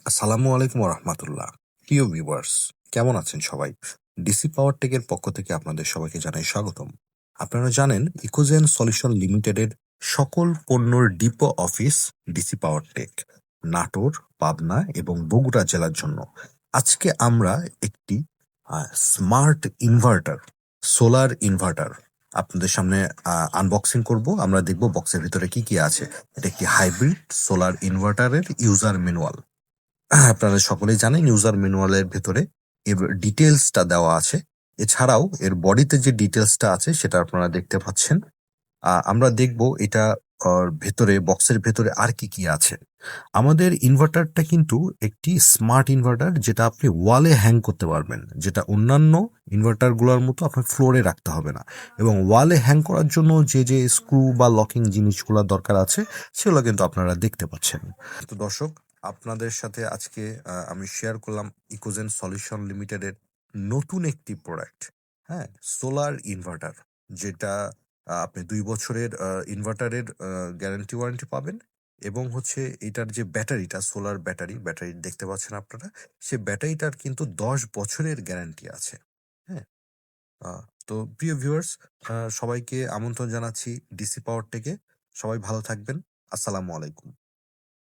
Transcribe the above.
আসসালামু আলাইকুম রহমতুল্লাহ। প্রিয় ভিউয়ার্স, কেমন আছেন সবাই? ডিসি পাওয়ার টেকের পক্ষ থেকে আপনাদের সবাইকে জানাই স্বাগতম। আপনারা জানেন ইকোজেন সলিউশন লিমিটেডের সকল পণ্যর depot office DC power tech, Natore, Pabna এবং বগুড়া জেলার জন্য। আজকে আমরা একটি স্মার্ট ইনভার্টার, সোলার ইনভার্টার আপনাদের সামনে আনবক্সিং করব। আমরা দেখব বক্সের ভিতরে কি কি আছে। এটা একটি হাইব্রিড সোলার ইনভার্টারের ইউজার ম্যানুয়াল। আপনারা সকলেই জানেন ইউজার ম্যানুয়ালের ভেতরে এর ডিটেলসটা দেওয়া আছে। এছাড়াও এর বডিতে যে ডিটেলসটা আছে সেটা আপনারা দেখতে পাচ্ছেন। আমরা দেখব এটা ভেতরে, বক্সের ভেতরে আর কি কি আছে। আমাদের ইনভার্টারটা কিন্তু একটি স্মার্ট ইনভার্টার, যেটা আপনি ওয়ালে হ্যাং করতে পারবেন, যেটা অন্যান্য ইনভার্টারগুলোর মতো আপনার ফ্লোরে রাখতে হবে না। এবং ওয়ালে হ্যাং করার জন্য যে যে স্ক্রু বা লকিং জিনিসগুলো দরকার আছে সেগুলো কিন্তু আপনারা দেখতে পাচ্ছেন। তো দর্শক, আপনাদের সাথে আজকে আমি শেয়ার করলাম ইকোজেন সলিউশন লিমিটেডের নতুন একটি প্রোডাক্ট। হ্যাঁ, সোলার ইনভার্টার, যেটা আপনি 2 বছরের ইনভার্টারের গ্যারান্টি ওয়ারেন্টি পাবেন। এবং হচ্ছে এটার যে ব্যাটারিটা, সোলার ব্যাটারি দেখতে পাচ্ছেন আপনারা, সে ব্যাটারিটার কিন্তু 10 বছরের গ্যারান্টি আছে। হ্যাঁ। তো প্রিয় ভিউয়ার্স, সবাইকে আমন্ত্রণ জানাচ্ছি ডিসি পাওয়ার থেকে। সবাই ভালো থাকবেন। আসসালামু আলাইকুম।